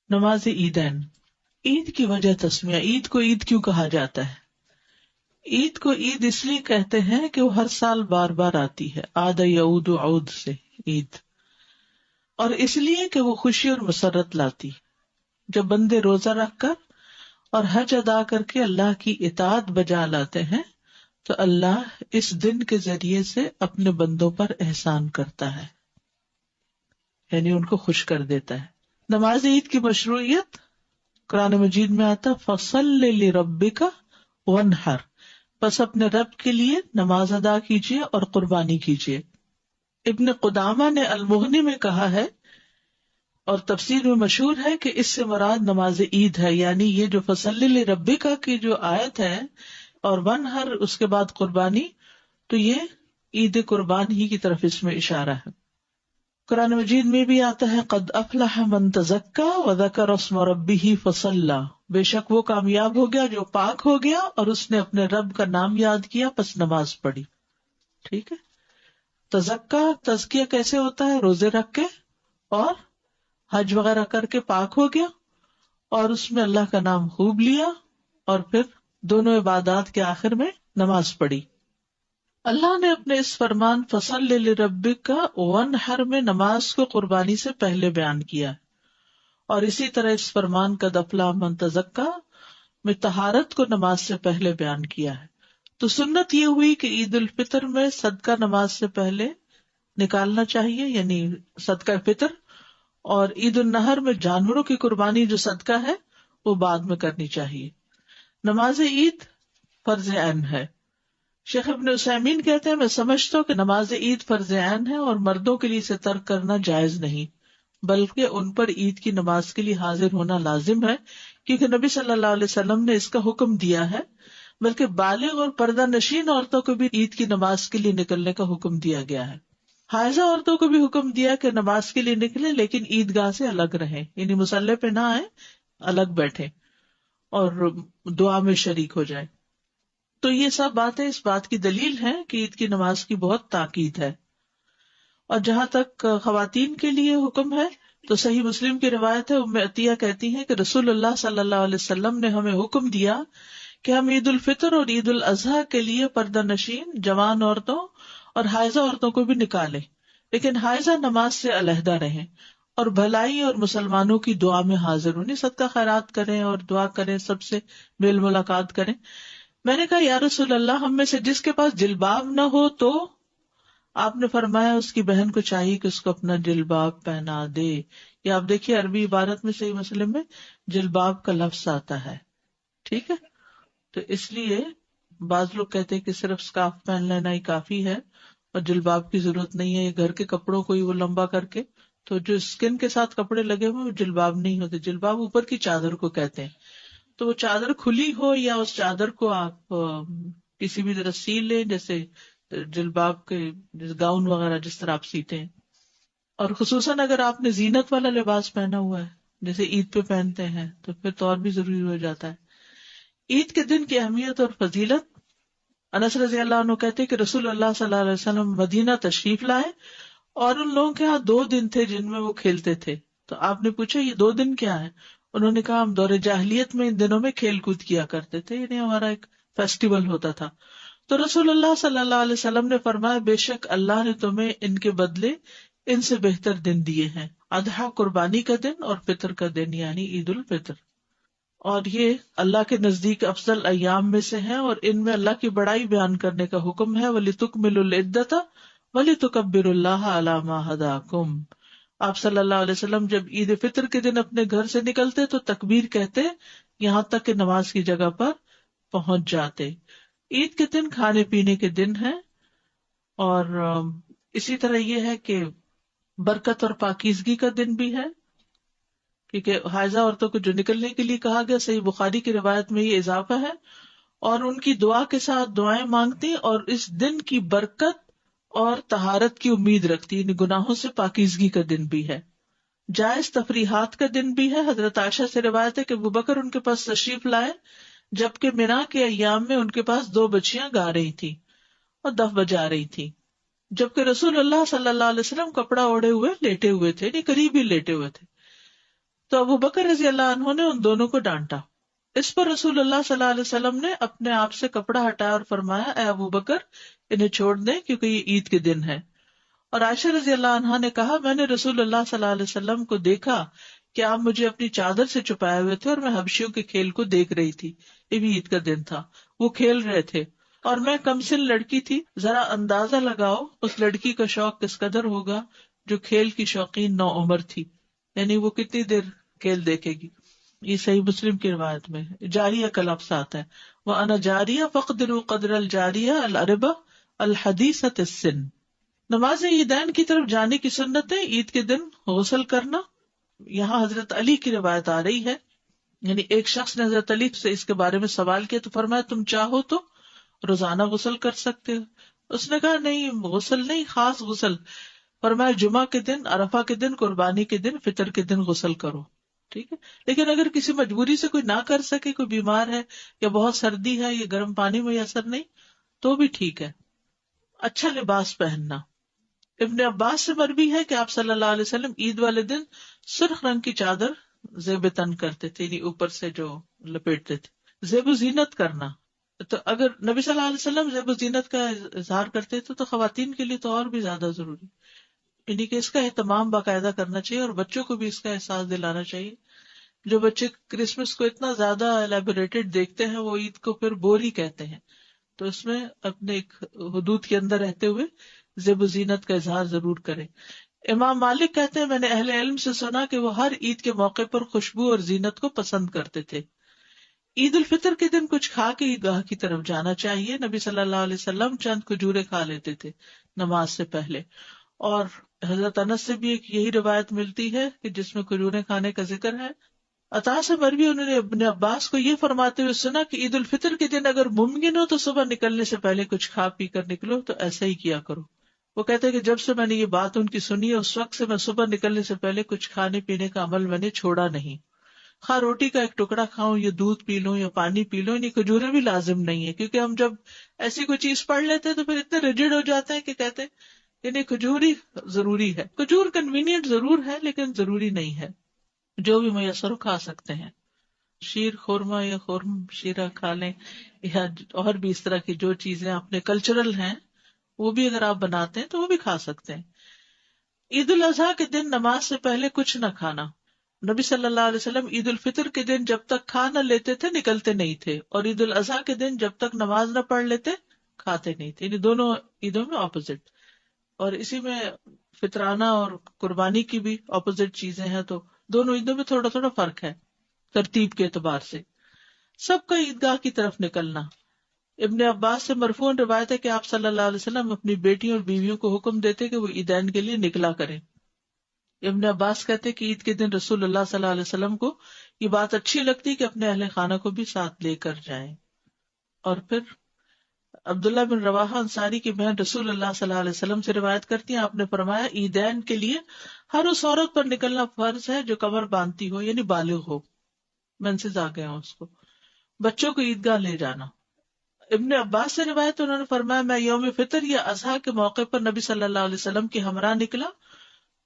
نماز عیدین، عید کی وجہ تسمیہ، عید کو عید کیوں کہا جاتا ہے؟ عید کو عید اس لیے کہتے ہیں کہ وہ ہر سال بار بار آتی ہے، عاد یعود عود سے عید، اور اس لیے کہ وہ خوشی اور مسرت لاتی۔ جب بندے روزہ رکھ کر اور حج ادا کر کے اللہ کی اطاعت بجا لاتے ہیں تو اللہ اس دن کے ذریعے سے اپنے بندوں پر احسان کرتا ہے، یعنی ان کو خوش کر دیتا ہے۔ نماز عید کی مشروعیت قرآن مجید میں آتا فَصَلِّ لِرَبِّكَ وَانْحَرْ، بس اپنے رب کے لیے نماز ادا کیجیے اور قربانی کیجیے۔ ابن قدامہ نے المغنی میں کہا ہے اور تفسیر میں مشہور ہے کہ اس سے مراد نماز عید ہے، یعنی یہ جو فَصَلِّ لِرَبِّكَ کی جو آیت ہے اور وَانْحَرْ اس کے بعد قربانی، تو یہ عید قربان ہی کی طرف اس میں اشارہ ہے۔ قرآن مجید میں بھی آتا ہے قد افلح من تزکا وذکر اسم ربہ فصلی، بے شک وہ کامیاب ہو گیا جو پاک ہو گیا اور اس نے اپنے رب کا نام یاد کیا پس نماز پڑھی۔ ٹھیک ہے، تزکا تزکیہ کیسے ہوتا ہے؟ روزے رکھ کے اور حج وغیرہ کر کے پاک ہو گیا اور اس میں اللہ کا نام خوب لیا اور پھر دونوں عبادات کے آخر میں نماز پڑھی۔ اللہ نے اپنے اس فرمان فصل لربک وانحر میں نماز کو قربانی سے پہلے بیان کیا، اور اسی طرح اس فرمان قد افلح من تزکا میں طہارت کو نماز سے پہلے بیان کیا ہے۔ تو سنت یہ ہوئی کہ عید الفطر میں صدقہ نماز سے پہلے نکالنا چاہیے، یعنی صدقہ فطر، اور عید النحر میں جانوروں کی قربانی جو صدقہ ہے وہ بعد میں کرنی چاہیے۔ نماز عید فرض عین ہے۔ شیخ ابن عثیمین کہتے ہیں میں سمجھتا ہوں کہ نماز عید فرض عین ہے اور مردوں کے لیے اسے ترک کرنا جائز نہیں، بلکہ ان پر عید کی نماز کے لیے حاضر ہونا لازم ہے، کیونکہ نبی صلی اللہ علیہ وسلم نے اس کا حکم دیا ہے، بلکہ بالغ اور پردہ نشین عورتوں کو بھی عید کی نماز کے لیے نکلنے کا حکم دیا گیا ہے۔ حائضہ عورتوں کو بھی حکم دیا کہ نماز کے لیے نکلیں لیکن عیدگاہ سے الگ رہیں، یعنی مصلی پہ نہ آئیں، الگ بیٹھیں اور دعا میں شریک ہو جائیں۔ تو یہ سب باتیں اس بات کی دلیل ہیں کہ عید کی نماز کی بہت تاکید ہے۔ اور جہاں تک خواتین کے لیے حکم ہے تو صحیح مسلم کی روایت ہے، ام عطیہ کہتی ہیں کہ رسول اللہ صلی اللہ علیہ وسلم نے ہمیں حکم دیا کہ ہم عید الفطر اور عید الاضحیٰ کے لیے پردہ نشین جوان عورتوں اور حائضہ عورتوں کو بھی نکالیں، لیکن حائضہ نماز سے علیحدہ رہیں اور بھلائی اور مسلمانوں کی دعا میں حاضر ہوں، صدقہ خیرات کریں اور دعا کریں، سب سے میل ملاقات کریں۔ میں نے کہا یا رسول اللہ، ہم میں سے جس کے پاس جلباب نہ ہو تو؟ آپ نے فرمایا اس کی بہن کو چاہیے کہ اس کو اپنا جلباب پہنا دے۔ یا آپ دیکھیے عربی عبارت میں صحیح مسلم میں جلباب کا لفظ آتا ہے، ٹھیک ہے؟ تو اس لیے بعض لوگ کہتے ہیں کہ صرف سکارف پہن لینا ہی کافی ہے اور جلباب کی ضرورت نہیں ہے، گھر کے کپڑوں کو ہی وہ لمبا کر کے، تو جو اسکن کے ساتھ کپڑے لگے ہوئے وہ جلباب نہیں ہوتے، جلباب اوپر کی چادر کو کہتے ہیں۔ تو وہ چادر کھلی ہو یا اس چادر کو آپ کسی بھی طرح سی لیں، جیسے جلباب کے گاؤن وغیرہ جس طرح آپ سیتے ہیں، اور خصوصاً اگر آپ نے زینت والا لباس پہنا ہوا ہے جیسے عید پہ پہنتے ہیں تو پھر تو اور بھی ضروری ہو جاتا ہے۔ عید کے دن کی اہمیت اور فضیلت، انس رضی اللہ عنہ کہتے کہ رسول اللہ صلی اللہ علیہ وسلم مدینہ تشریف لائے اور ان لوگوں کے ہاں 2 دن تھے جن میں وہ کھیلتے تھے۔ تو آپ نے پوچھا یہ 2 دن کیا ہے؟ انہوں نے کہا ہم دور جاہلیت میں ان دنوں میں کھیل کود کیا کرتے تھے، یعنی ہمارا ایک فیسٹیول ہوتا تھا۔ تو رسول اللہ صلی اللہ علیہ وسلم نے فرمایا بے شک اللہ نے تمہیں ان کے بدلے ان سے بہتر دن دیے ہیں، اضحیٰ قربانی کا دن اور فطر کا دن یعنی عید الفطر، اور یہ اللہ کے نزدیک افضل ایام میں سے ہیں اور ان میں اللہ کی بڑائی بیان کرنے کا حکم ہے۔ وَلِتُكْمِلُوا الْعِدَّةَ وَلِتُكَبِّرُوا اللَّهَ عَلَى مَا هَدَاكُمْ۔ آپ صلی اللہ علیہ وسلم جب عید فطر کے دن اپنے گھر سے نکلتے تو تکبیر کہتے یہاں تک کہ نماز کی جگہ پر پہنچ جاتے۔ عید کے دن کھانے پینے کے دن ہے، اور اسی طرح یہ ہے کہ برکت اور پاکیزگی کا دن بھی ہے، کیونکہ حائضہ عورتوں کو جو نکلنے کے لیے کہا گیا صحیح بخاری کی روایت میں یہ اضافہ ہے، اور ان کی دعا کے ساتھ دعائیں مانگتی اور اس دن کی برکت اور طہارت کی امید رکھتی، یعنی گناہوں سے پاکیزگی کا دن بھی ہے۔ جائز تفریحات کا دن بھی ہے۔ حضرت عائشہ سے روایت ہے کہ ابوبکر ان کے پاس تشریف لائے جبکہ مینا کے ایام میں ان کے پاس 2 بچیاں گا رہی تھی اور دف بجا رہی تھی، جبکہ رسول اللہ صلی اللہ علیہ وسلم کپڑا اوڑے ہوئے لیٹے ہوئے تھے، یعنی قریب ہی لیٹے ہوئے تھے۔ تو ابو بکر رضی اللہ عنہ نے ان دونوں کو ڈانٹا. اس پر رسول اللہ صلی اللہ علیہ وسلم نے اپنے آپ سے کپڑا ہٹایا اور فرمایا اے ابو بکر انہیں چھوڑ دیں کیونکہ یہ عید کے دن ہے. اور عائشہ رضی اللہ عنہا نے کہا میں نے رسول اللہ صلی اللہ علیہ وسلم کو دیکھا کہ آپ مجھے اپنی چادر سے چھپائے ہوئے تھے اور میں حبشیوں کے کھیل کو دیکھ رہی تھی. یہ بھی عید کا دن تھا. وہ کھیل رہے تھے اور میں کمسن لڑکی تھی. ذرا اندازہ لگاؤ اس لڑکی کا شوق کس قدر ہوگا جو کھیل کی شوقین نو عمر تھی. یعنی وہ کتنی دیر کھیل دیکھے گی. یہ صحیح مسلم کی روایت میں جاریہ کا لفظ آتا ہے. وَأَنَا جَارِيَةٌ فَاقْدِرُوا قَدْرَ الْجَارِيَةِ الْأَرْبَةِ الْحَدِيثَةِ السِّنِّ. نماز عیدین کی طرف جانے کی سنت ہے عید کے دن غسل کرنا. یہاں حضرت علی کی روایت آ رہی ہے. یعنی ایک شخص نے حضرت علی سے اس کے بارے میں سوال کیا تو فرمایا تم چاہو تو روزانہ غسل کر سکتے ہو. اس نے کہا نہیں غسل نہیں خاص غسل. فرمایا جمعہ کے دن عرفہ کے دن قربانی کے دن فطر کے دن غسل کرو. ٹھیک ہے. لیکن اگر کسی مجبوری سے کوئی نہ کر سکے کوئی بیمار ہے یا بہت سردی ہے یا گرم پانی میں اثر نہیں تو بھی ٹھیک ہے. اچھا لباس پہننا. ابن عباس سے مروی ہے کہ آپ صلی اللہ علیہ وسلم عید والے دن سرخ رنگ کی چادر زیب تن کرتے تھے یعنی اوپر سے جو لپیٹتے تھے. زیب و زینت کرنا تو اگر نبی صلی اللہ علیہ وسلم زیب و زینت کا اظہار کرتے تھے تو خواتین کے لیے تو اور بھی زیادہ ضروری یعنی کہ اس کا اہتمام باقاعدہ کرنا چاہیے اور بچوں کو بھی اس کا احساس دلانا چاہیے. جو بچے کرسمس کو اتنا زیادہ الیبوریٹڈ دیکھتے ہیں وہ عید کو پھر بوری کہتے ہیں. تو اس میں اپنے ایک حدود کے اندر رہتے ہوئے زیب و زینت کا اظہار ضرور کریں. امام مالک کہتے ہیں میں نے اہل علم سے سنا کہ وہ ہر عید کے موقع پر خوشبو اور زینت کو پسند کرتے تھے. عید الفطر کے دن کچھ کھا کے عیدگاہ کی طرف جانا چاہیے. نبی صلی اللہ علیہ وسلم چند کھجورے کھا لیتے تھے نماز سے پہلے. اور حضرت انس سے بھی ایک یہی روایت ملتی ہے کہ جس میں کھجورے کھانے کا ذکر ہے. عطا سے مروی انہوں نے ابن عباس کو یہ فرماتے ہوئے سنا کہ عید الفطر کے دن اگر ممکن ہو تو صبح نکلنے سے پہلے کچھ کھا پی کر نکلو تو ایسا ہی کیا کرو. وہ کہتے ہیں کہ جب سے میں نے یہ بات ان کی سنی اس وقت سے میں صبح نکلنے سے پہلے کچھ کھانے پینے کا عمل میں نے چھوڑا نہیں. خواہ روٹی کا ایک ٹکڑا کھاؤں یا دودھ پی لوں یا پانی پی لوں. یعنی کھجورے بھی لازم نہیں ہے کیونکہ ہم جب ایسی کوئی چیز پڑھ لیتے ہیں تو پھر اتنے ریجڈ ہو جاتے ہیں کہ کہتے ہیں یعنی کھجور ہی ضروری ہے. کھجور کنوینئنٹ ضرور ہے لیکن ضروری نہیں ہے. جو بھی میسر کھا سکتے ہیں. شیر خورما یا خورم شیرہ کھا لیں یا اور بھی اس طرح کی جو چیزیں اپنے کلچرل ہیں وہ بھی اگر آپ بناتے ہیں تو وہ بھی کھا سکتے ہیں. عید الاضحیٰ کے دن نماز سے پہلے کچھ نہ کھانا. نبی صلی اللہ علیہ وسلم عید الفطر کے دن جب تک کھا نہ لیتے تھے نکلتے نہیں تھے اور عید الاضحیٰ کے دن جب تک نماز نہ پڑھ لیتے کھاتے نہیں تھے. یعنی دونوں عیدوں میں اپوزٹ. اور اسی میں فطرانہ اور قربانی کی بھی اپوزٹ چیزیں ہیں تو دونوں عیدوں میں تھوڑا تھوڑا فرق ہے ترتیب کے اعتبار سے. سب کا عیدگاہ کی طرف نکلنا. ابن عباس سے مرفوع روایت ہے کہ آپ صلی اللہ علیہ وسلم اپنی بیٹیوں اور بیویوں کو حکم دیتے کہ وہ عیدین کے لیے نکلا کریں. ابن عباس کہتے کہ عید کے دن رسول اللہ صلی اللہ علیہ وسلم کو یہ بات اچھی لگتی کہ اپنے اہل خانہ کو بھی ساتھ لے کر جائیں. اور پھر عبداللہ بن رواحہ انصاری کی بہن رسول اللہ صلی اللہ علیہ وسلم سے روایت کرتی ہیں آپ نے فرمایا عیدین کے لیے ہر اس عورت پر نکلنا فرض ہے جو کمر باندھتی ہو یعنی بالغ ہو. منسز آ گیا اس کو. بچوں کو عیدگاہ لے جانا. ابن عباس سے روایت انہوں نے فرمایا میں یوم فطر یا اضحیٰ کے موقع پر نبی صلی اللہ علیہ وسلم کے ہمراہ نکلا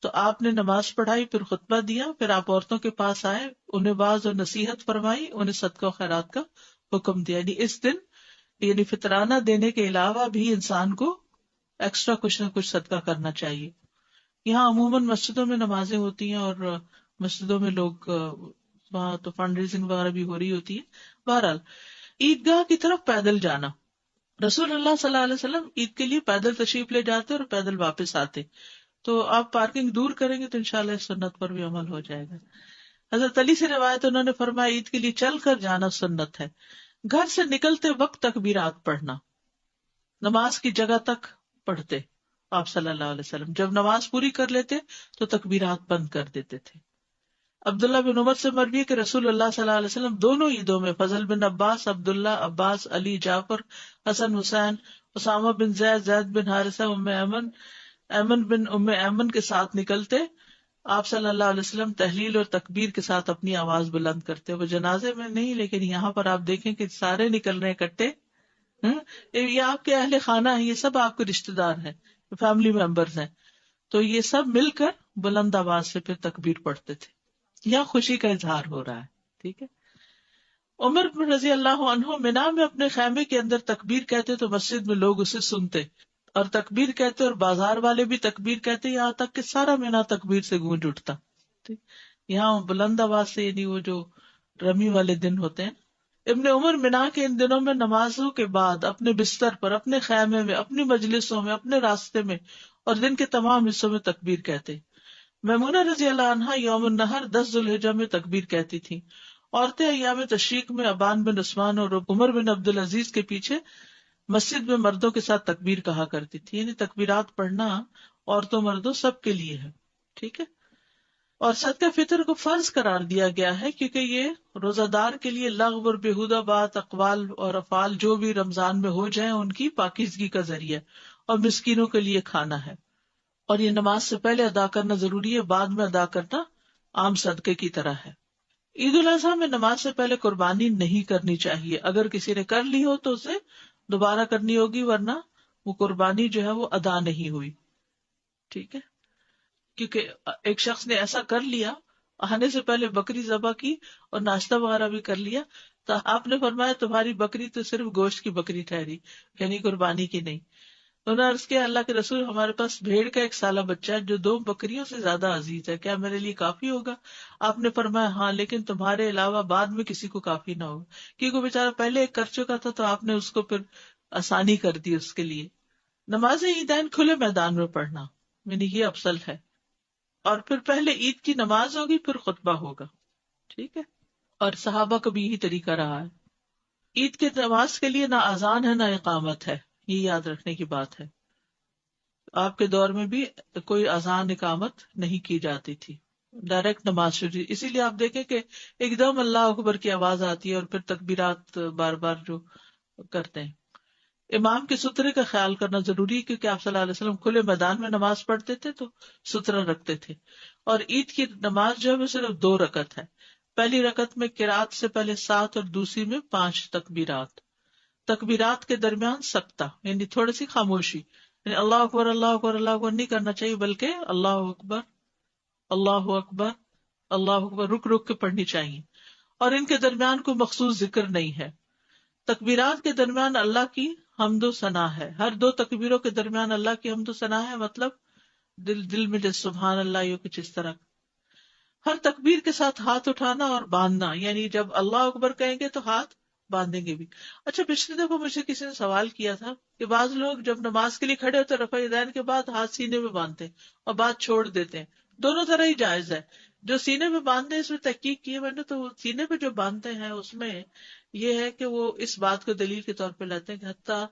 تو آپ نے نماز پڑھائی پھر خطبہ دیا پھر آپ عورتوں کے پاس آئے انہیں واعظ اور نصیحت فرمائی انہیں صدقہ و خیرات کا حکم دیا. یعنی اس دن یعنی فطرانہ دینے کے علاوہ بھی انسان کو ایکسٹرا کچھ نہ کچھ صدقہ کرنا چاہیے. یہاں عموماً مسجدوں میں نمازیں ہوتی ہیں اور مسجدوں میں لوگ وہاں تو فنڈ ریزنگ وغیرہ بھی ہو رہی ہوتی ہے. بہرحال عیدگاہ کی طرف پیدل جانا. رسول اللہ صلی اللہ علیہ وسلم عید کے لیے پیدل تشریف لے جاتے اور پیدل واپس آتے. تو آپ پارکنگ دور کریں گے تو انشاءاللہ اس سنت پر بھی عمل ہو جائے گا. حضرت علی سے روایت انہوں نے فرمایا عید کے لیے چل کر جانا سنت ہے. گھر سے نکلتے وقت تکبیرات پڑھنا. نماز کی جگہ تک پڑھتے آپ صلی اللہ علیہ وسلم. جب نماز پوری کر لیتے تو تکبیرات بند کر دیتے تھے. عبداللہ بن عمر سے مروی ہے کہ رسول اللہ صلی اللہ علیہ وسلم دونوں عیدوں میں فضل بن عباس عبداللہ عباس علی جعفر حسن حسین اسامہ بن زید زید بن حارثہ ایمن بن ایمن کے ساتھ نکلتے. آپ صلی اللہ علیہ وسلم تحلیل اور تکبیر کے ساتھ اپنی آواز بلند کرتے. وہ جنازے میں نہیں لیکن یہاں پر آپ دیکھیں کہ سارے نکل رہے اکٹھے. یہ آپ کے اہل خانہ ہیں یہ سب آپ کے رشتے دار ہیں فیملی ممبرز ہیں تو یہ سب مل کر بلند آواز سے پھر تکبیر پڑھتے تھے. یہاں خوشی کا اظہار ہو رہا ہے. ٹھیک ہے. عمر بن رضی اللہ عنہ منا میں اپنے خیمے کے اندر تکبیر کہتے تو مسجد میں لوگ اسے سنتے، اور تکبیر کہتے اور بازار والے بھی تکبیر کہتے، یہاں تک کہ سارا منا تکبیر سے گونج اٹھتا. ٹھیک. یہاں بلند آواز سے، یعنی وہ جو رمی والے دن ہوتے ہیں. ابن عمر منا کے ان دنوں میں نمازوں کے بعد اپنے بستر پر، اپنے خیمے میں، اپنی مجلسوں میں، اپنے راستے میں اور دن کے تمام حصوں میں تکبیر کہتے. میمونہ رضی اللہ عنہا یوم النہر 10 ذوالحجہ میں تکبیر کہتی تھی. عورتیں ایام تشریق میں ابان بن عثمان اور عمر بن عبد العزیز کے پیچھے مسجد میں مردوں کے ساتھ تکبیر کہا کرتی تھی. یعنی تکبیرات پڑھنا عورتوں مردوں سب کے لیے ہے. ٹھیک ہے. اور صدقہ فطر کو فرض قرار دیا گیا ہے کیونکہ یہ روزہ دار کے لیے لغو اور بےہودہ بات، اقوال اور افعال جو بھی رمضان میں ہو جائیں ان کی پاکیزگی کا ذریعہ، اور مسکینوں کے لیے کھانا ہے. اور یہ نماز سے پہلے ادا کرنا ضروری ہے، بعد میں ادا کرنا عام صدقے کی طرح ہے. عید الاضحیٰ میں نماز سے پہلے قربانی نہیں کرنی چاہیے. اگر کسی نے کر لی ہو تو اسے دوبارہ کرنی ہوگی، ورنہ وہ قربانی جو ہے وہ ادا نہیں ہوئی. ٹھیک ہے. کیونکہ ایک شخص نے ایسا کر لیا، آنے سے پہلے بکری ذبح کی اور ناشتہ وغیرہ بھی کر لیا، تو آپ نے فرمایا تمہاری بکری تو صرف گوشت کی بکری ٹھہری، یعنی قربانی کی نہیں. انہوں نے عرض کیا اللہ کے رسول، ہمارے پاس بھیڑ کا ایک سالہ بچہ ہے جو 2 بکریوں سے زیادہ عزیز ہے، کیا میرے لیے کافی ہوگا؟ آپ نے فرمایا ہاں، لیکن تمہارے علاوہ بعد میں کسی کو کافی نہ ہوگا، کیونکہ وہ بیچارہ پہلے ایک کر چکا تھا تو آپ نے اس کو پھر آسانی کر دی اس کے لیے. نماز عیدین کھلے میدان میں پڑھنا یعنی یہ افضل ہے. اور پھر پہلے عید کی نماز ہوگی، پھر خطبہ ہوگا. ٹھیک ہے. اور صحابہ کا بھی یہی طریقہ رہا ہے. عید کے نماز کے لیے نہ اذان ہے نہ اقامت ہے، یہ یاد رکھنے کی بات ہے. آپ کے دور میں بھی کوئی اذان اقامت نہیں کی جاتی تھی، ڈائریکٹ نماز شروع. اسی لیے آپ دیکھیں کہ ایک دم اللہ اکبر کی آواز آتی ہے اور پھر تکبیرات بار بار جو کرتے ہیں. امام کے سترے کا خیال کرنا ضروری ہے کیونکہ آپ صلی اللہ علیہ وسلم کھلے میدان میں نماز پڑھتے تھے تو سترا رکھتے تھے. اور عید کی نماز جو ہے وہ صرف 2 رکعت ہے. پہلی رکعت میں قرات سے پہلے 7 اور دوسری میں 5 تکبیرات. تکبیرات کے درمیان سکتہ یعنی تھوڑی سی خاموشی، یعنی اللہ اکبر اللہ اکبر اللہ اکبر نہیں کرنا چاہیے، بلکہ اللہ اکبر اللہ اکبر اللہ اکبر رک رک کے پڑھنی چاہیے. اور ان کے درمیان کوئی مخصوص ذکر نہیں ہے. تکبیرات کے درمیان اللہ کی حمد و ثنا ہے. ہر 2 تکبیروں کے درمیان اللہ کی حمد و ثنا ہے، مطلب دل میں جیسے سبحان اللہ یا کچھ اس طرح. ہر تکبیر کے ساتھ ہاتھ اٹھانا اور باندھنا، یعنی جب اللہ اکبر کہیں گے تو ہاتھ باندھیں گے بھی. اچھا، پچھلی دفعہ مجھے کسی نے سوال کیا تھا کہ بعض لوگ جب نماز کے لیے کھڑے ہوتے رفع یدین کے بعد ہاتھ سینے میں باندھتے ہیں اور بات چھوڑ دیتے ہیں. دونوں طرح ہی جائز ہے. جو سینے میں باندھتے ہیں اس میں تحقیق کی ہے میں نے، تو سینے پہ جو باندھتے ہیں اس میں یہ ہے کہ وہ اس بات کو دلیل کے طور پہ لیتے ہیں کہ حتیٰ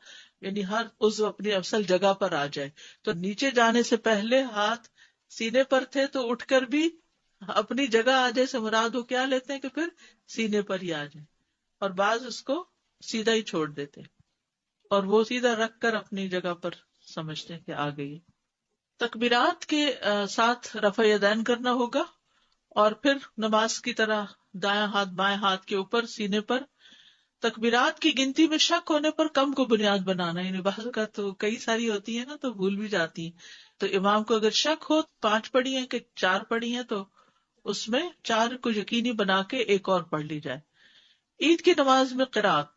یعنی ہر عضو اپنی اصل جگہ پر آ جائے. تو نیچے جانے سے پہلے ہاتھ سینے پر تھے تو اٹھ کر بھی اپنی جگہ آ جائے سے مراد وہ کیا لیتے ہیں کہ پھر سینے پر ہی آ جائے، اور بعض اس کو سیدھا ہی چھوڑ دیتے اور وہ سیدھا رکھ کر اپنی جگہ پر سمجھتے ہیں کہ آ گئی. تکبیرات کے ساتھ رفع یدین کرنا ہوگا، اور پھر نماز کی طرح دایاں ہاتھ بائیں ہاتھ کے اوپر سینے پر. تکبیرات کی گنتی میں شک ہونے پر کم کو بنیاد بنانا، یعنی بعض کا تو کئی ساری ہوتی ہے نا تو بھول بھی جاتی ہیں. تو امام کو اگر شک ہو 5 پڑھی ہیں کہ 4 پڑھی ہیں تو اس میں 4 کو یقینی بنا کے ایک اور پڑھ لی جائے. عید کی نماز میں قرات،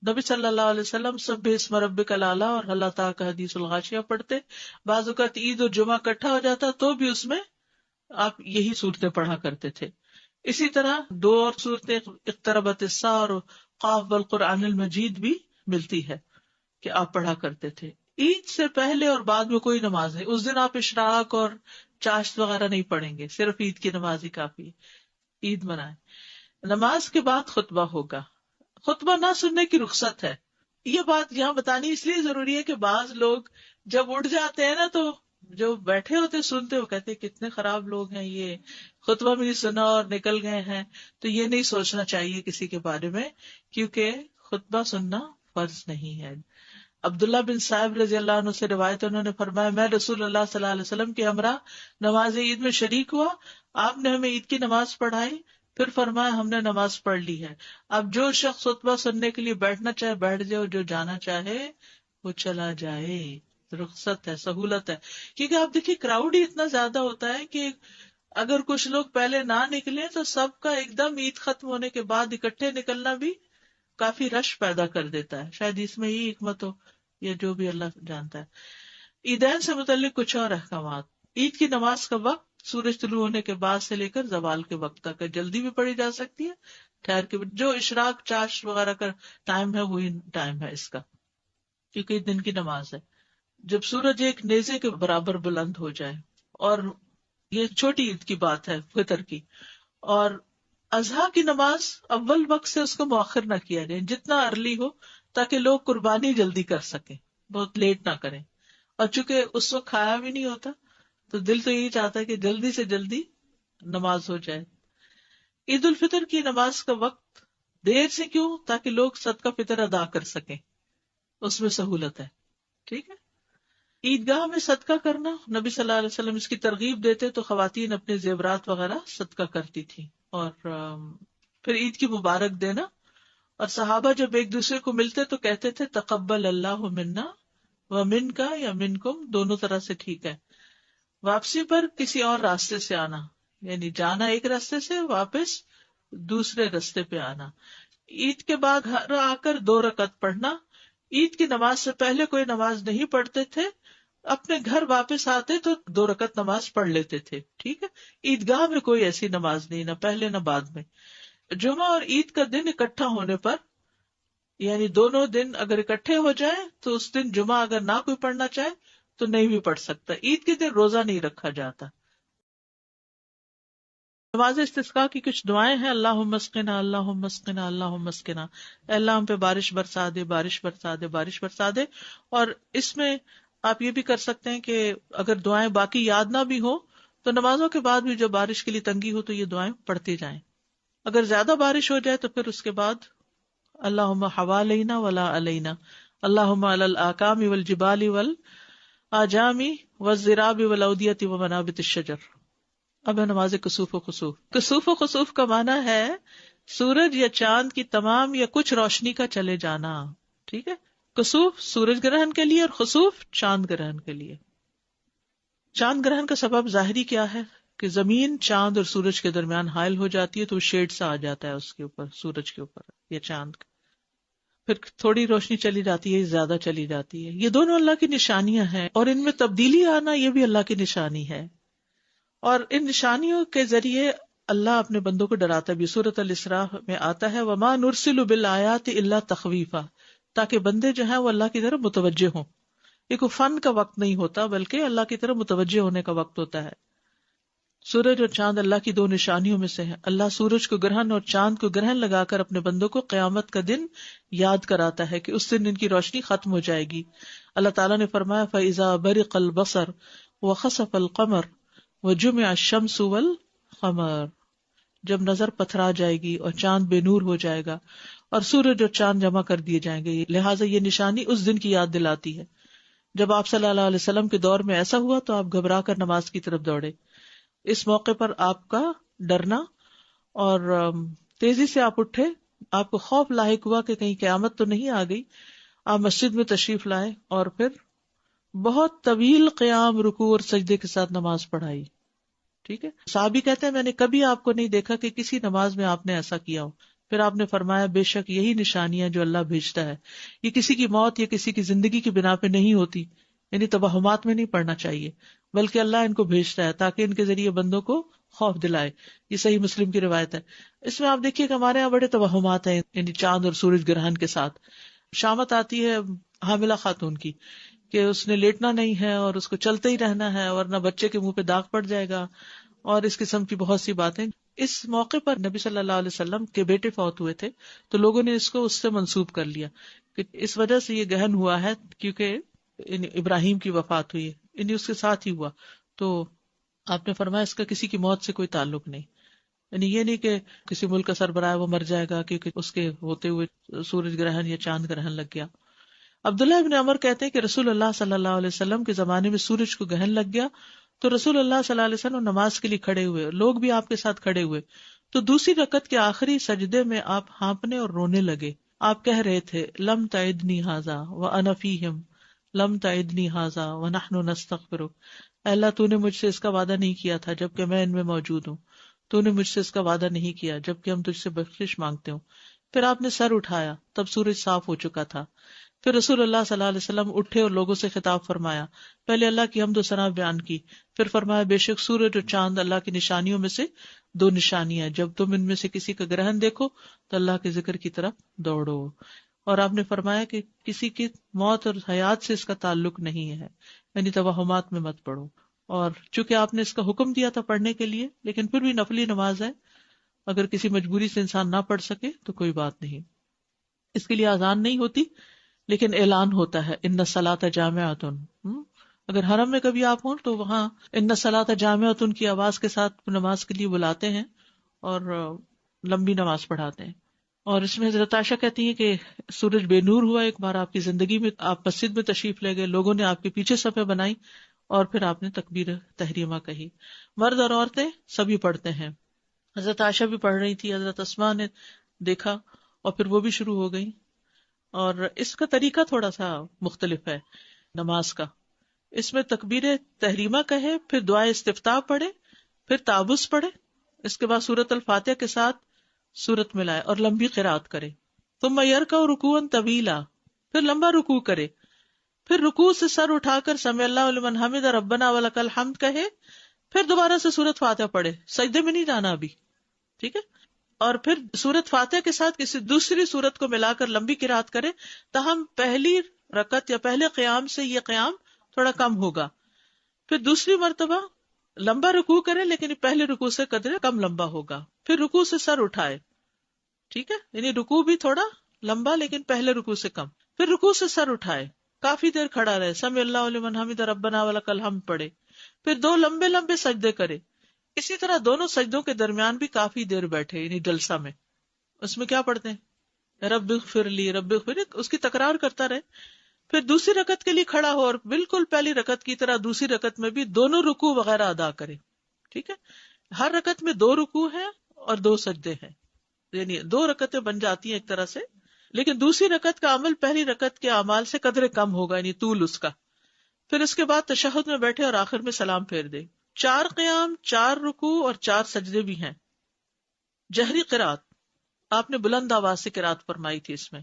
نبی صلی اللہ علیہ وسلم سبح اسم ربک الاعلی اور اللہ تعالیٰ کا حدیث الغاشیہ پڑھتے. بعض اوقات عید اور جمعہ اکٹھا ہو جاتا تو بھی اس میں آپ یہی صورتیں پڑھا کرتے تھے. اسی طرح 2 اور صورتیں اقتربت الساعہ اور قاف والقرآن المجید بھی ملتی ہے کہ آپ پڑھا کرتے تھے. عید سے پہلے اور بعد میں کوئی نماز نہیں. اس دن آپ اشراق اور چاشت وغیرہ نہیں پڑھیں گے، صرف عید کی نماز ہی کافی ہے. عید منائیں. نماز کے بعد خطبہ ہوگا. خطبہ نہ سننے کی رخصت ہے. یہ بات یہاں بتانی اس لیے ضروری ہے کہ بعض لوگ جب اٹھ جاتے ہیں نا تو جو بیٹھے ہوتے سنتے وہ کہتے ہیں کتنے خراب لوگ ہیں، یہ خطبہ بھی نہیں سنا اور نکل گئے ہیں. تو یہ نہیں سوچنا چاہیے کسی کے بارے میں، کیونکہ خطبہ سننا فرض نہیں ہے. عبداللہ بن صاحب رضی اللہ عنہ سے روایت، انہوں نے فرمایا میں رسول اللہ صلی اللہ علیہ وسلم کے ہمراہ نماز عید میں شریک ہوا، آپ نے ہمیں عید کی نماز پڑھائی، پھر فرمایا ہم نے نماز پڑھ لی ہے، اب جو شخص خطبہ سننے کے لیے بیٹھنا چاہے بیٹھ جائے، جو جانا چاہے وہ چلا جائے. رخصت ہے، سہولت ہے. کیونکہ آپ دیکھیے کراؤڈ ہی اتنا زیادہ ہوتا ہے کہ اگر کچھ لوگ پہلے نہ نکلے تو سب کا ایک دم عید ختم ہونے کے بعد اکٹھے نکلنا بھی کافی رش پیدا کر دیتا ہے. شاید اس میں ہی حکمت ہو یا جو بھی اللہ جانتا ہے. عیدین سے متعلق کچھ اور احکامات. عید کی نماز کا وقت سورج طلوع ہونے کے بعد سے لے کر زوال کے وقت تک ہے. جلدی بھی پڑھی جا سکتی ہے, ٹھہر کے بھی. جو اشراق چاش وغیرہ کا ٹائم ہے وہی ٹائم ہے اس کا, کیونکہ دن کی نماز ہے. جب سورج ایک نیزے کے برابر بلند ہو جائے, اور یہ چھوٹی عید کی بات ہے فطر کی. اور اضحیٰ کی نماز اول وقت سے اس کو مؤخر نہ کیا جائے, جتنا ارلی ہو تاکہ لوگ قربانی جلدی کر سکیں, بہت لیٹ نہ کریں. اور چونکہ اس وقت کھایا بھی نہیں ہوتا تو دل تو یہی چاہتا ہے کہ جلدی سے جلدی نماز ہو جائے. عید الفطر کی نماز کا وقت دیر سے کیوں؟ تاکہ لوگ صدقہ فطر ادا کر سکیں, اس میں سہولت ہے. ٹھیک ہے. عیدگاہ میں صدقہ کرنا, نبی صلی اللہ علیہ وسلم اس کی ترغیب دیتے تو خواتین اپنے زیورات وغیرہ صدقہ کرتی تھی. اور پھر عید کی مبارک دینا. اور صحابہ جب ایک دوسرے کو ملتے تو کہتے تھے تقبل اللہ منا و من کا یا منکم, دونوں طرح سے ٹھیک ہے. واپسی پر کسی اور راستے سے آنا, یعنی جانا ایک راستے سے, واپس دوسرے راستے پہ آنا. عید کے بعد گھر آ کر 2 رکعت پڑھنا. عید کی نماز سے پہلے کوئی نماز نہیں پڑھتے تھے, اپنے گھر واپس آتے تو 2 رکعت نماز پڑھ لیتے تھے. ٹھیک ہے. عیدگاہ میں کوئی ایسی نماز نہیں, نہ پہلے نہ بعد میں. جمعہ اور عید کا دن اکٹھا ہونے پر, یعنی دونوں دن اگر اکٹھے ہو جائیں تو اس دن جمعہ اگر نہ کوئی پڑھنا چاہے تو نہیں بھی پڑھ سکتا. عید کے دن روزہ نہیں رکھا جاتا. نماز استسقاء کی کچھ دعائیں ہیں. اللہم اسقنا اللہم اسقنا اللہم اسقنا, اے اللہ ہم پہ بارش برسا دے, بارش برسا دے, بارش برسا دے. اور اس میں آپ یہ بھی کر سکتے ہیں کہ اگر دعائیں باقی یاد نہ بھی ہو تو نمازوں کے بعد بھی جب بارش کے لیے تنگی ہو تو یہ دعائیں پڑھتے جائیں. اگر زیادہ بارش ہو جائے تو پھر اس کے بعد اللہم حوالینا ولا علینا, اللہم علی الاکام والجبال والاجام والزراب والاودیۃ ومنابت الشجر. اب ہے نماز کسوف و خسوف. کسوف و خسوف کا معنی ہے سورج یا چاند کی تمام یا کچھ روشنی کا چلے جانا. ٹھیک ہے. کسوف سورج گرہن کے لیے اور خسوف چاند گرہن کے لیے. چاند گرہن کا سبب ظاہری کیا ہے کہ زمین چاند اور سورج کے درمیان حائل ہو جاتی ہے تو شیڈ سا آ جاتا ہے اس کے اوپر, سورج کے اوپر یا چاند کا. پھر تھوڑی روشنی چلی جاتی ہے, زیادہ چلی جاتی ہے. یہ دونوں اللہ کی نشانیاں ہیں, اور ان میں تبدیلی آنا یہ بھی اللہ کی نشانی ہے. اور ان نشانیوں کے ذریعے اللہ اپنے بندوں کو ڈراتا بھی. سورۃ الاسراء میں آتا ہے وما نرسل بالآیات الا تخویفا, تاکہ بندے جو ہیں وہ اللہ کی طرف متوجہ ہوں. یہ کوئی فن کا وقت نہیں ہوتا بلکہ اللہ کی طرف متوجہ ہونے کا وقت ہوتا ہے. سورج اور چاند اللہ کی 2 نشانیوں میں سے ہے. اللہ سورج کو گرہن اور چاند کو گرہن لگا کر اپنے بندوں کو قیامت کا دن یاد کراتا ہے کہ اس دن ان کی روشنی ختم ہو جائے گی. اللہ تعالیٰ نے فرمایا فَإِذَا بَرِقَ الْبَصَرُ وَخَسَفَ الْقَمَرُ وَجُمِعَ الشَّمْسُ وَالْقَمَرُ, جب نظر پتھرا جائے گی اور چاند بے نور ہو جائے گا اور سورج اور چاند جمع کر دیے جائیں گے. لہٰذا یہ نشانی اس دن کی یاد دلاتی ہے. جب آپ صلی اللہ علیہ وسلم کے دور میں ایسا ہوا تو آپ گھبرا کر نماز کی طرف دوڑے. اس موقع پر آپ کا ڈرنا اور تیزی سے آپ اٹھے, آپ کو خوف لاحق ہوا کہ کہیں قیامت تو نہیں آ گئی. آپ مسجد میں تشریف لائے اور پھر بہت طویل قیام, رکوع اور سجدے کے ساتھ نماز پڑھائی. ٹھیک ہے. صحابی کہتے ہیں میں نے کبھی آپ کو نہیں دیکھا کہ کسی نماز میں آپ نے ایسا کیا ہو. پھر آپ نے فرمایا بے شک یہی نشانیاں جو اللہ بھیجتا ہے, یہ کسی کی موت یا کسی کی زندگی کی بنا پہ نہیں ہوتی, یعنی توہمات میں نہیں پڑھنا چاہیے, بلکہ اللہ ان کو بھیجتا ہے تاکہ ان کے ذریعے بندوں کو خوف دلائے. یہ صحیح مسلم کی روایت ہے. اس میں آپ دیکھیے کہ ہمارے یہاں بڑے توہمات ہیں, یعنی چاند اور سورج گرہن کے ساتھ. شامت آتی ہے حاملہ خاتون کی کہ اس نے لیٹنا نہیں ہے اور اس کو چلتے ہی رہنا ہے ورنہ بچے کے منہ پہ داغ پڑ جائے گا, اور اس قسم کی بہت سی باتیں. اس موقع پر نبی صلی اللہ علیہ وسلم کے بیٹے فوت ہوئے تھے تو لوگوں نے اس کو اس سے منسوب کر لیا کہ اس وجہ سے یہ گہن ہوا ہے کیونکہ ابراہیم کی وفات ہوئی, یعنی اس کے ساتھ ہی ہوا. تو آپ نے فرمایا اس کا کسی کی موت سے کوئی تعلق نہیں, یعنی یہ نہیں کہ کسی ملک کا سربراہ وہ مر جائے گا کیونکہ اس کے ہوتے ہوئے سورج گرہن یا چاند گرہن لگ گیا. عبداللہ ابن عمر کہتے ہیں کہ رسول اللہ صلی اللہ علیہ وسلم کے زمانے میں سورج کو گرہن لگ گیا تو رسول اللہ صلی اللہ علیہ وسلم نماز کے لیے کھڑے ہوئے, لوگ بھی آپ کے ساتھ کھڑے ہوئے. تو دوسری رکعت کے آخری سجدے میں آپ ہانپنے اور رونے لگے. آپ کہہ رہے تھے لم تعدنی ھذا وانا فیہم, لم تعدنی ھذا ونحن نستغفرک, اے اللہ تو نے مجھ سے اس کا وعدہ نہیں کیا تھا جبکہ میں ان میں موجود ہوں، تو نے مجھ سے اس کا وعدہ نہیں کیا جبکہ ہم تجھ سے بخشش مانگتے ہوں. پھر آپ نے سر اٹھایا، تب سورج صاف ہو چکا تھا. پھر رسول اللہ صلی اللہ علیہ وسلم اٹھے اور لوگوں سے خطاب فرمایا. پہلے اللہ کی حمد و ثنا بیان کی، پھر فرمایا بے شک سورج اور چاند اللہ کی نشانیوں میں سے دو نشانیاں، جب تم ان میں سے کسی کا گرہن دیکھو تو اللہ کے ذکر کی طرف دوڑو. اور آپ نے فرمایا کہ کسی کی موت اور حیات سے اس کا تعلق نہیں ہے، یعنی توہمات میں مت پڑھو. اور چونکہ آپ نے اس کا حکم دیا تھا پڑھنے کے لیے، لیکن پھر بھی نفلی نماز ہے، اگر کسی مجبوری سے انسان نہ پڑھ سکے تو کوئی بات نہیں. اس کے لیے اذان نہیں ہوتی لیکن اعلان ہوتا ہے ان الصلاۃ جامعۃ. اگر حرم میں کبھی آپ ہوں تو وہاں ان الصلاۃ جامعۃ کی آواز کے ساتھ نماز کے لیے بلاتے ہیں اور لمبی نماز پڑھاتے ہیں. اور اس میں حضرت عائشہ کہتی ہیں کہ سورج بے نور ہوا ایک بار آپ کی زندگی میں، آپ مسجد میں تشریف لے گئے، لوگوں نے آپ کے پیچھے صفیں بنائی اور پھر آپ نے تکبیر تحریمہ کہی. مرد اور عورتیں سبھی پڑھتے ہیں. حضرت عائشہ بھی پڑھ رہی تھی، حضرت اسماء نے دیکھا اور پھر وہ بھی شروع ہو گئی. اور اس کا طریقہ تھوڑا سا مختلف ہے نماز کا. اس میں تکبیر تحریمہ کہے، پھر دعائے استفتاح پڑھے، پھر تعوذ پڑھے، اس کے بعد سورۃ الفاتحہ کے ساتھ سورت ملائے اور لمبی قرات کرے. ثم یرکع رکوعا طویلا، پھر لمبا رکوع کرے، پھر رکوع سے سر اٹھا کر سمع اللہ لمن حمد ربنا ولک الحمد کہے، پھر دوبارہ سے سورت فاتحہ پڑھے. سجدے میں نہیں جانا ابھی، ٹھیک ہے. اور پھر سورت فاتحہ کے ساتھ کسی دوسری سورت کو ملا کر لمبی قرات کرے، تاہم پہلی رکعت یا پہلے قیام سے یہ قیام تھوڑا کم ہوگا. پھر دوسری مرتبہ لمبا رکوع کرے لیکن پہلے رکوع سے قدرے کم لمبا ہوگا. پھر رکوع سے سر اٹھائے، ٹھیک ہے، یعنی رکوع بھی تھوڑا لمبا لیکن پہلے رکوع سے کم. پھر رکوع سے سر اٹھائے، کافی دیر کھڑا رہے، سمع اللہ لمن حمد ربنا ولک الحمد پڑھے، پھر دو لمبے لمبے سجدے کرے. اسی طرح دونوں سجدوں کے درمیان بھی کافی دیر بیٹھے، یعنی جلسہ میں. اس میں کیا پڑھتے ہیں؟ رب اغفر لی رب اغفر لی، اس کی تکرار کرتا رہے. پھر دوسری رکعت کے لیے کھڑا ہو اور بالکل پہلی رکعت کی طرح دوسری رکعت میں بھی دونوں رکوع وغیرہ ادا کرے. ٹھیک ہے، ہر رکعت میں دو رکوع ہیں اور دو سجدے ہیں، یعنی دو رکعتیں بن جاتی ہیں ایک طرح سے، لیکن دوسری رکعت کا عمل پہلی رکعت کے اعمال سے قدرے کم ہوگا، یعنی طول اس کا. پھر اس کے بعد تشہد میں بیٹھے اور آخر میں سلام پھیر دے. 4 قیام، 4 رکوع اور 4 سجدے بھی ہیں. جہری قرات، آپ نے بلند آواز سے قرات فرمائی تھی. اس میں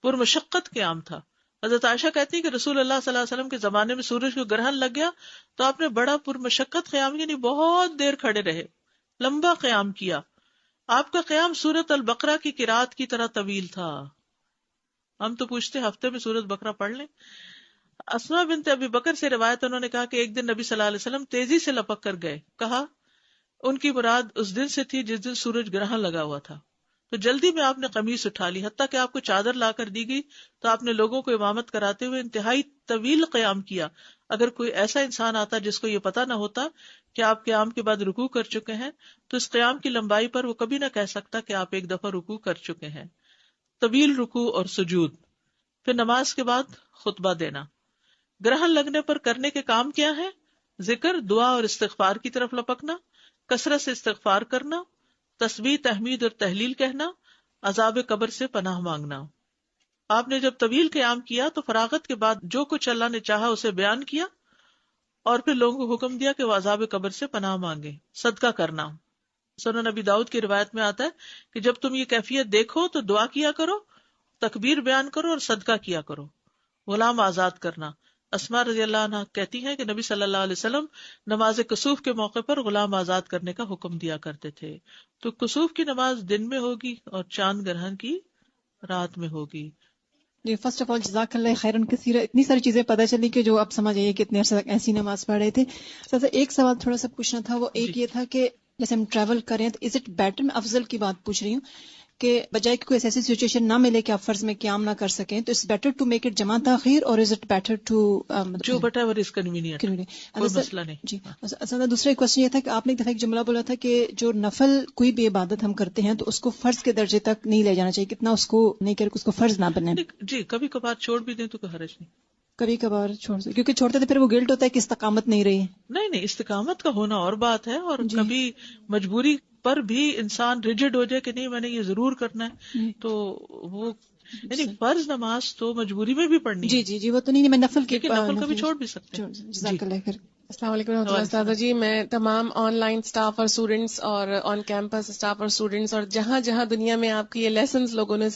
پرمشقت قیام تھا. حضرت عائشہ کہتی ہے کہ رسول اللہ صلی اللہ علیہ وسلم کے زمانے میں سورج کو گرہن لگ گیا تو آپ نے بڑا پرمشقت قیام، یعنی بہت دیر کھڑے رہے، لمبا قیام کیا. آپ کا قیام سورت البقرہ کی قرات کی طرح طویل تھا. ہم تو پوچھتے ہفتے میں سورت بقرہ پڑھ لیں. اسماء بنت ابی بکر سے روایت، انہوں نے کہا کہ ایک دن نبی صلی اللہ علیہ وسلم تیزی سے لپک کر گئے. کہا ان کی مراد اس دن سے تھی جس دن سورج گرہن لگا ہوا تھا. تو جلدی میں آپ نے قمیص اٹھا لی، حتیٰ کہ آپ کو چادر لا کر دی گئی تو آپ نے لوگوں کو امامت کراتے ہوئے انتہائی طویل قیام کیا. اگر کوئی ایسا انسان آتا جس کو یہ پتا نہ ہوتا کہ آپ قیام کے بعد رکوع کر چکے ہیں تو اس قیام کی لمبائی پر وہ کبھی نہ کہہ سکتا کہ آپ ایک دفعہ رکوع کر چکے ہیں. طویل رکوع اور سجود. پھر نماز کے بعد خطبہ دینا. گرہن لگنے پر کرنے کے کام کیا ہے؟ ذکر، دعا اور استغفار کی طرف لپکنا، کثرت سے استغفار کرنا، تسبیح، تحمید اور تہلیل کہنا، عذاب قبر سے پناہ مانگنا. آپ نے جب طویل قیام کیا تو فراغت کے بعد جو کچھ اللہ نے چاہا اسے بیان کیا اور پھر لوگوں کو حکم دیا کہ وہ عذاب قبر سے پناہ مانگے. صدقہ کرنا. سنن نبی داؤد کی روایت میں آتا ہے کہ جب تم یہ کیفیت دیکھو تو دعا کیا کرو، تکبیر بیان کرو اور صدقہ کیا کرو. غلام آزاد کرنا. اسماء رضی اللہ عنہ کہتی ہیں کہ نبی صلی اللہ علیہ وسلم نماز کسوف کے موقع پر غلام آزاد کرنے کا حکم دیا کرتے تھے. تو کسوف کی نماز دن میں ہوگی اور چاند گرہن کی رات میں ہوگی. جی، فرسٹ آف آل جزاک اللہ خیرن کثیرہ. اتنی ساری چیزیں پتہ چلی کہ جو آپ سمجھ آئیے کہ اتنے عرصے تک ایسی نماز پڑھ رہے تھے. سر ایک سوال تھوڑا سا پوچھنا تھا، وہ ایک یہ تھا کہ جیسے ہم ٹریول کریں تو از اٹ بیٹر، میں افضل کی بات پوچھ رہی ہوں کہ بجائے کہ کوئی ایسی سچویشن نہ ملے کہ آپ فرض میں قیام نہ کر سکیں تو it's better to make it جمع تاخیر اور از اٹ بیٹر ٹو جو بٹ ایور از کنوینئنٹ، کوئی مسئلہ نہیں. جی دوسرا کوشچن یہ تھا کہ آپ نے ایک دفعہ ایک جملہ بولا تھا کہ جو نفل کوئی بھی عبادت ہم کرتے ہیں تو اس کو فرض کے درجے تک نہیں لے جانا چاہیے، کتنا اس کو نہیں کہ اس کو فرض نہ بنے. جی کبھی کبھار چھوڑ بھی دیں تو کوئی حرج نہیں. کبھی کبھار چھوڑ دیں کیونکہ چھوڑتے تو پھر وہ گلٹ ہوتا ہے کہ استقامت نہیں رہی. نہیں، استقامت کا ہونا اور بات ہے، اور کبھی مجبوری پر بھی انسان ریجڈ ہو جائے کہ نہیں میں نے یہ ضرور کرنا ہے تو وہ یعنی فرض نماز تو مجبوری میں بھی پڑھنی ہے. جی وہ تو نہیں، میں نفل کی نفل کبھی چھوڑ بھی سکتے ہیں. جزاک اللہ خیر. السلام علیکم ورحمۃ اللہ استاذہ جی. میں تمام آن لائن اسٹاف اور اسٹوڈنٹس اور آن کیمپس اسٹاف اور اسٹوڈنٹس اور جہاں جہاں دنیا میں آپ کی یہ لیسنز لوگوں نے